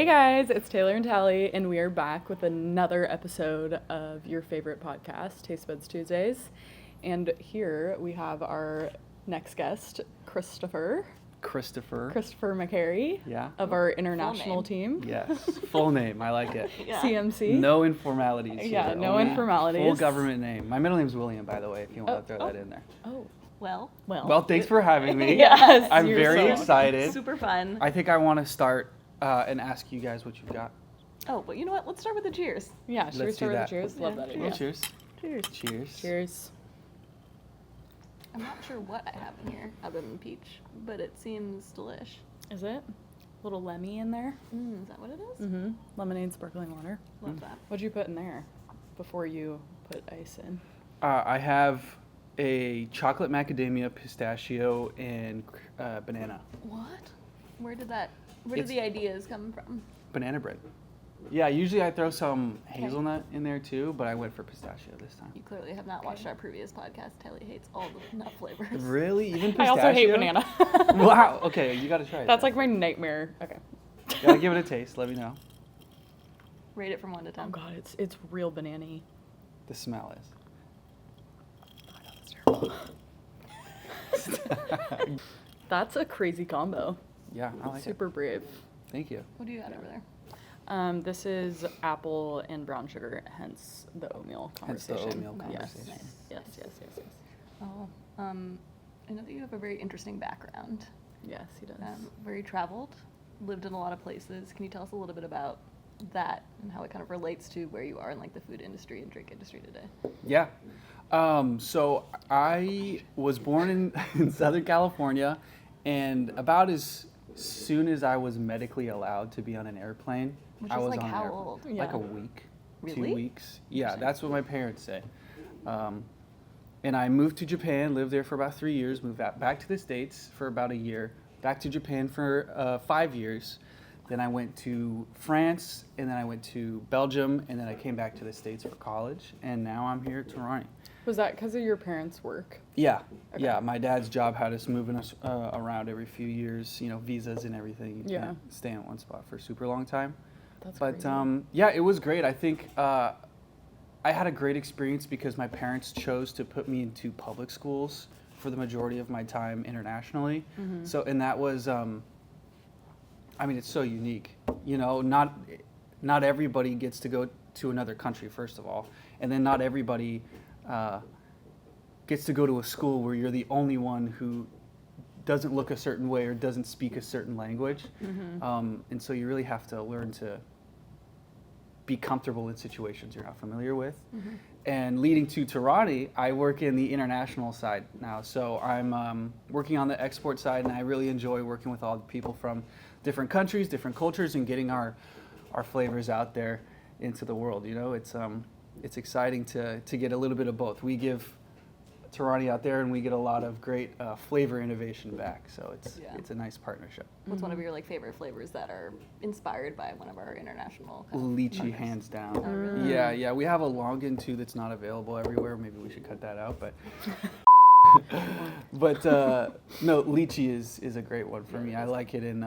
Hey guys, it's Taylor and Tally, and we are back with another episode of your favorite podcast, Tastebuds Tuesdays. And here we have our next guest, Christopher McCary, of our international team. Yes, full name. I like it. Yeah. CMC. No informalities. Yeah, here. no Only informalities. Full government name. My middle name's William, by the way, if you want to throw that in there. Oh. Well, thanks for having me. Yes, I'm very excited. Super fun. I think I want to start and ask you guys what you've got. Oh, but you know what? Let's start with the cheers. Yeah, should we start with the cheers? Yeah. Love that idea. Well, cheers. Cheers. Cheers. Cheers. I'm not sure what I have in here other than peach, but it seems delish. Is it? Little lemmy in there? Is that what it is? Mm-hmm. Lemonade, sparkling water. Love that. What'd you put in there before you put ice in? I have a chocolate macadamia, pistachio, and banana. What? Where did the ideas come from? Banana bread. Yeah, usually I throw some hazelnut in there too, but I went for pistachio this time. You clearly have not watched our previous podcast. Tally hates all the nut flavors. Really? Even pistachio? I also hate banana. Wow. Okay, you gotta try it. That's like my nightmare. Okay. Gotta give it a taste. Let me know. Rate it from 1 to 10. Oh god, it's real banana-y. The smell is. Oh, I know, that's terrible. That's a crazy combo. Yeah, I like Super brave. Thank you. What do you got over there? This is apple and brown sugar, hence the oatmeal conversation. Hence the oatmeal Nice. conversation. Yes. Oh, I know that you have a very interesting background. Yes, he does. Very traveled, lived in a lot of places. Can you tell us a little bit about that and how it kind of relates to where you are in like the food industry and drink industry today? Yeah. So I was born in Southern California, and about as soon as I was medically allowed to be on an airplane, Which I is was like on how an airplane. old? Like Yeah. a week, Really? 2 weeks. Yeah, that's what my parents say. And I moved to Japan, lived there for about 3 years, moved back to the States for about a year, back to Japan for 5 years. Then I went to France, and then I went to Belgium, and then I came back to the States for college, and now I'm here at Torani. Was that because of your parents' work? Yeah, Okay. yeah. My dad's job had us moving us around every few years, visas and everything. You Yeah. can't stay in one spot for a super long time. That's But crazy. yeah, it was great. I think I had a great experience because my parents chose to put me into public schools for the majority of my time internationally. Mm-hmm. So, and that was, it's so unique. Not everybody gets to go to another country, first of all, and then not everybody gets to go to a school where you're the only one who doesn't look a certain way or doesn't speak a certain language. Mm-hmm. And so you really have to learn to be comfortable in situations you're not familiar with. Mm-hmm. And leading to Torani, I work in the international side now. So I'm working on the export side, and I really enjoy working with all the people from different countries, different cultures, and getting our flavors out there into the world. It's exciting to get a little bit of both. We give Torani out there, and we get a lot of great flavor innovation back. So it's a nice partnership. What's one of your like favorite flavors that are inspired by one of our international Lychee, partners? hands down. Oh, really? Yeah. We have a longan too that's not available everywhere. Maybe we should cut that out, but. But no, lychee is a great one for me. I like it in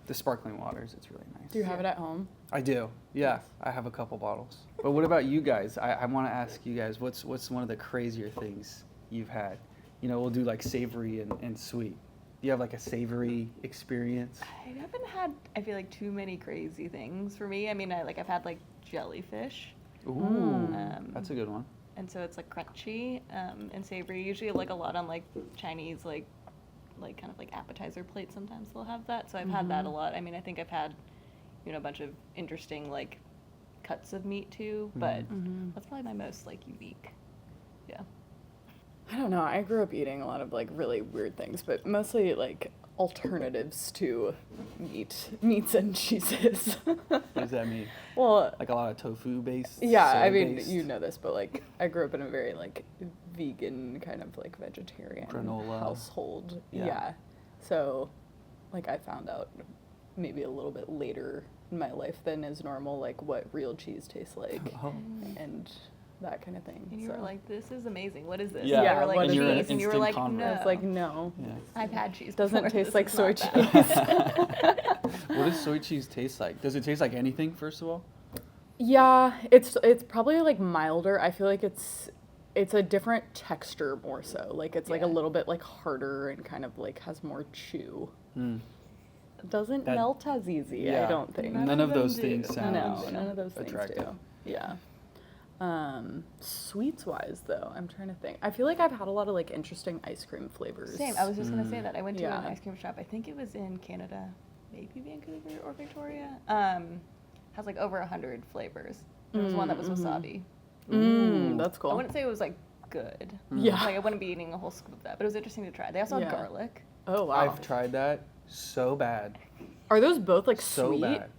the sparkling waters. It's really nice. Do you have it at home? I do. Yeah, I have a couple bottles. But what about you guys? I want to ask you guys, what's one of the crazier things you've had? We'll do like savory and sweet. Do you have like a savory experience? I haven't had, I feel like, too many crazy things for me. I mean, I've had like jellyfish. Ooh, that's a good one. And so it's like crunchy and savory. Usually like a lot on like Chinese like kind of like appetizer plates. Sometimes they'll have that. So I've had that a lot. I mean, I think I've had a bunch of interesting like cuts of meat too, but that's probably my most like unique. Yeah. I don't know. I grew up eating a lot of like really weird things, but mostly like alternatives to meats and cheeses. What does that mean? Well, Like a lot of tofu based? yeah, I mean, soy-based? you know this, but like I grew up in a very like vegan kind of like vegetarian Granola. household. Yeah. So like I found out maybe a little bit later in my life than is normal like what real cheese tastes like. Oh. And that kind of thing. And you so. were like, this is amazing. What is this? Yeah, And they were like, what is cheese. this? And you were Instant like, convert. no. I was like, no, Yeah. I've had cheese doesn't before. taste This like is soy not bad. cheese. What does soy cheese taste like? Does it taste like anything, first of all? Yeah, it's probably like milder. I feel like it's a different texture more so. Like it's like a Yeah. little bit like harder and kind of like has more chew. Mm. It doesn't That- melt as easy, Yeah. I don't think. None of them those do. things sound No, none of those attractive. things do. Yeah. Sweets wise though, I'm trying to think. I feel like I've had a lot of like interesting ice cream flavors. Same. I was just going to say that. I went to Yeah. an ice cream shop. I think it was in Canada, maybe Vancouver or Victoria. Has like over 100 flavors. There was one that was wasabi. That's cool. I wouldn't say it was like good. Yeah. Like I wouldn't be eating a whole scoop of that, but it was interesting to try. They also Yeah. had garlic. Oh wow. I've tried that so bad. Are those both like So sweet? bad.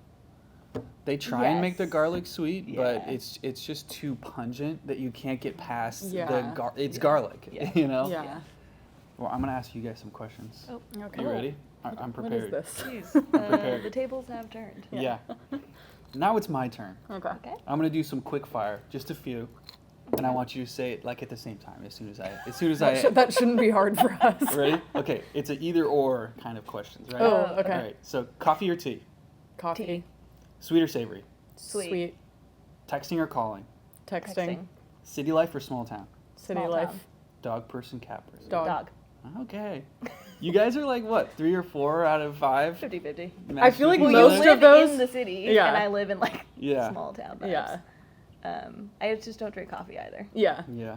They try and make the Yes. garlic sweet, but Yeah. it's just too pungent that you can't get past Yeah. it's Yeah. garlic, Yeah. you know? Yeah. Well, I'm going to ask you guys some questions. Oh, Okay. You ready? I'm What is prepared. this? jeez. Prepared. The tables have turned. Yeah. Now it's my turn. Okay. Okay. I'm going to do some quick fire, just a few. And I want you to say it like at the same time as soon as That shouldn't be hard for us. Ready? Okay, it's an either or kind of questions, right? Oh, okay. All right. So, coffee or tea? Coffee. Tea. Sweet or savory? Sweet. Texting or calling? Texting. City life or small town? City Small life. town. Dog person, cat person? Dog. Dog. Okay. You guys are like what, 3 or 4 out of 5? 50-50. I feel like Well, most you live of those- in the city, Yeah. and I live in like Yeah. small town vibes. Yeah. I just don't drink coffee either, Yeah. Yeah.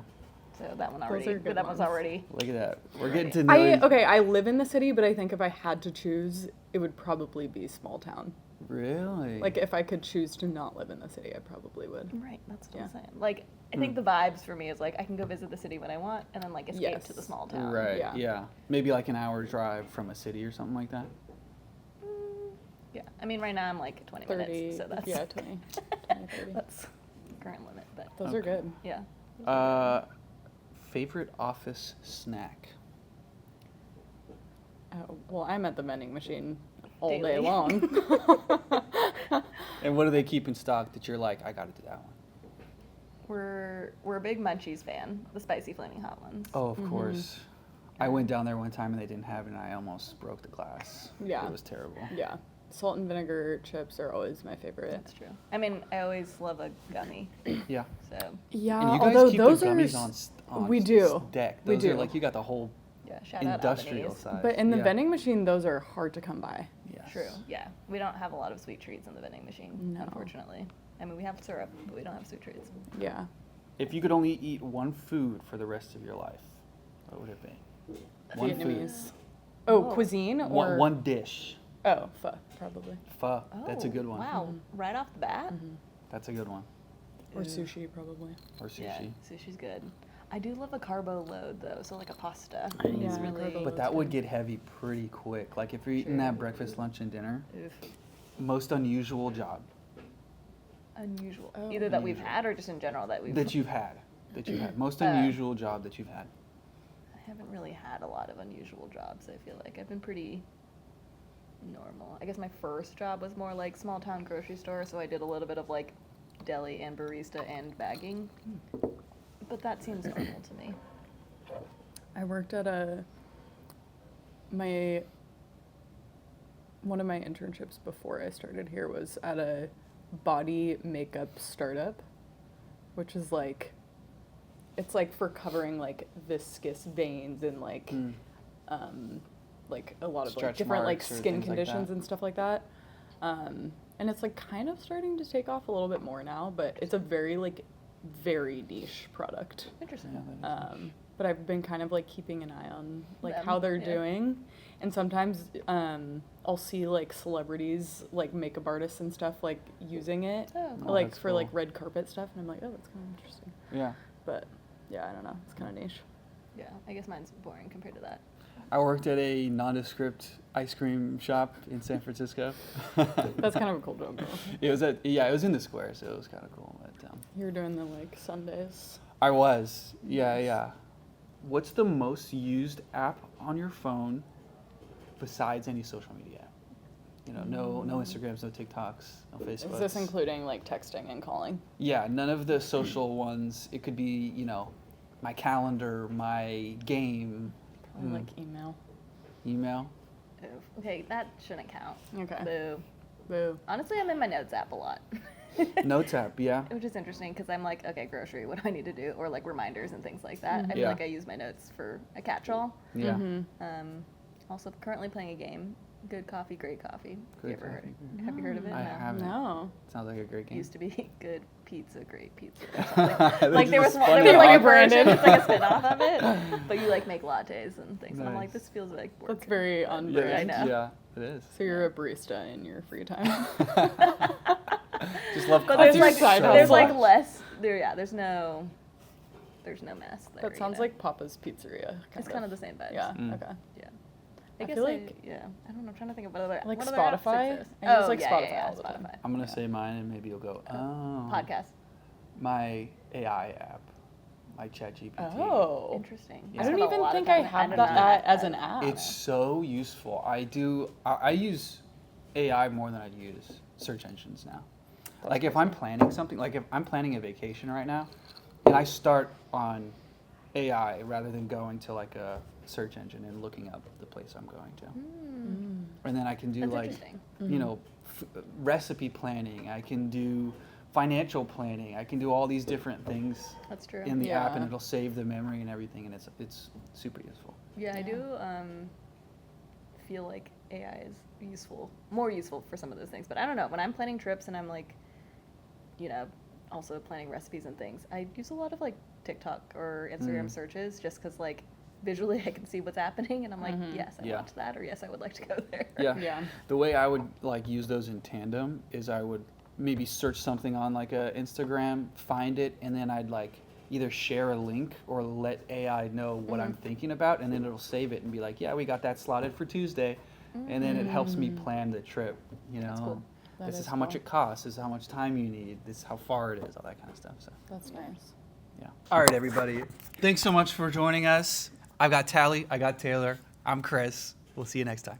so that one Those already. are good That one's ones. already. Look at that. We're getting to know you. I live in the city, but I think if I had to choose, it would probably be small town. Really? Like if I could choose to not live in the city, I probably would. Right, that's what I'm Yeah. saying. Like, I think the vibes for me is like I can go visit the city when I want, and then like escape Yes. to the small town. Right. Yeah. Yeah. Maybe like an hour drive from a city or something like that. Yeah, I mean right now I'm like 20 30. minutes, so that's Yeah, 20, 30. that's current limit. But Those are good. yeah, Favorite office snack? Oh, well, I'm at the vending machine all day Daily. long. And what do they keep in stock that you're like, I got to do that one? we're a big Munchies fan, the spicy flaming hot ones. Oh, of course. I went down there one time and they didn't have it, and I almost broke the glass. Yeah. It was terrible. Yeah. Salt and vinegar chips are always my favorite. That's true. I mean, I always love a gummy, Yeah. so Yeah, And you guys although keep those the are gummies on we do. deck. We Those are do. like, you got the whole yeah. Shout industrial out Albanese. side. But in the Yeah. vending machine, those are hard to come by. Yes. True. Yeah, we don't have a lot of sweet treats in the vending machine, No. unfortunately. I mean, we have syrup, but we don't have sweet treats. Yeah. If you could only eat one food for the rest of your life, what would it be? One food. Vietnamese. Oh, Oh. cuisine or One dish. Oh, pho, probably. Pho. That's a good one. Wow, right off the bat. That's a good one. Or Ew. sushi, probably. Or sushi. Yeah, sushi's good. I do love a carbo load though, so like a pasta Yeah, is carbo really. load. But that would get heavy pretty quick. Like if you're eating True. that breakfast, lunch, and dinner, Oof, most unusual job unusual. Oh. Either that we've Unusual. had or just in general that we've. that you've had. That you've had. Most Uh, unusual job that you've had. I haven't really had a lot of unusual jobs. I feel like I've been pretty normal. I guess my first job was more like small town grocery store, so I did a little bit of like deli and barista and bagging. But that seems normal to me. I worked at one of my internships before I started here was at a body makeup startup, which is like, it's like for covering like viscous veins and like a lot of like Stretch different like marks or skin things like conditions that. and stuff like that. And it's like kind of starting to take off a little bit more now, but it's a very very niche product. Interesting. But I've been kind of like keeping an eye on like Them, how they're yeah. doing, and sometimes I'll see like celebrities, like makeup artists and stuff, like using it, Oh, cool. Oh, like that's for like cool. red carpet stuff, and I'm like, oh, that's kind of interesting. Yeah. But yeah, I don't know, it's kind of niche. Yeah, I guess mine's boring compared to that. I worked at a nondescript ice cream shop in San Francisco. That's kind of a cool job, though. It was it was in the square, so it was kind of cool. But, You're doing the like Sundays. I was, yeah. What's the most used app on your phone besides any social media app? no Instagrams, no TikToks, no Facebooks. Is this including like texting and calling? Yeah, none of the social ones. It could be, my calendar, my game. Probably like email. Email. Oof. Okay, that shouldn't count. Okay. Boo. Boo. Honestly, I'm in my notes app a lot. Notes app, yeah. Which is interesting because I'm like, okay, grocery, what do I need to do? Or like reminders and things like that. I feel Yeah. like I use my notes for a catch-all. Yeah. Also currently playing a game. Good coffee, great coffee. Good Have coffee. you heard of it? I No. haven't. No. Sounds like a great game. Used to be good pizza, great pizza. Or something. Like This there is was one, fun there to was like a talk. version, it's like a spin-off of it, but you like make lattes and things. And I'm like, Nice. this feels like work. That's very on Yeah, brand. I know. Yeah, it is. So you're a barista in your free time. Just love But coffee there's like side so there's like much. less there. Yeah, there's no mess there. That sounds like Papa's Pizzeria. it's kind of the same vibes. Yeah. Mm. Okay. Yeah. I guess feel like- yeah. I don't know. I'm trying to think of what other Like what other apps Spotify? exist. I use Oh, like yeah, Spotify yeah, all the time. Spotify. I'm going to say mine and maybe you'll go, oh. Podcast. My AI app, like ChatGPT. Oh. Interesting. Yeah. I spend don't a even lot of think time I on it. have don't that know. as an app. It's so useful. I use AI more than I use search engines now. Like if I'm planning something, like if I'm planning a vacation right now, and I start on AI rather than going to like a search engine and looking up the place I'm going to. And then I can do That's like, interesting. recipe planning. I can do financial planning. I can do all these different things That's true. in the app, and Yeah. it'll save the memory and everything, and it's super useful. Yeah, I Yeah. do feel like AI is more useful for some of those things. But I don't know. When I'm planning trips and I'm like, also planning recipes and things, I use a lot of like TikTok or Instagram searches just because like visually I can see what's happening and I'm like, yes, I Yeah. want that, or yes, I would like to go there. Yeah. Yeah. The way I would like use those in tandem is I would maybe search something on like a Instagram, find it, and then I'd like either share a link or let AI know what I'm thinking about, and then it'll save it and be like, yeah, we got that slotted for Tuesday. And then it helps me plan the trip, That's cool. That This is is how much cool. it costs, this is how much time you need, this is how far it is, all that kind of stuff. So That's nice. yeah. All right, everybody. Thanks so much for joining us. I've got Tally, I got Taylor, I'm Chris. We'll see you next time.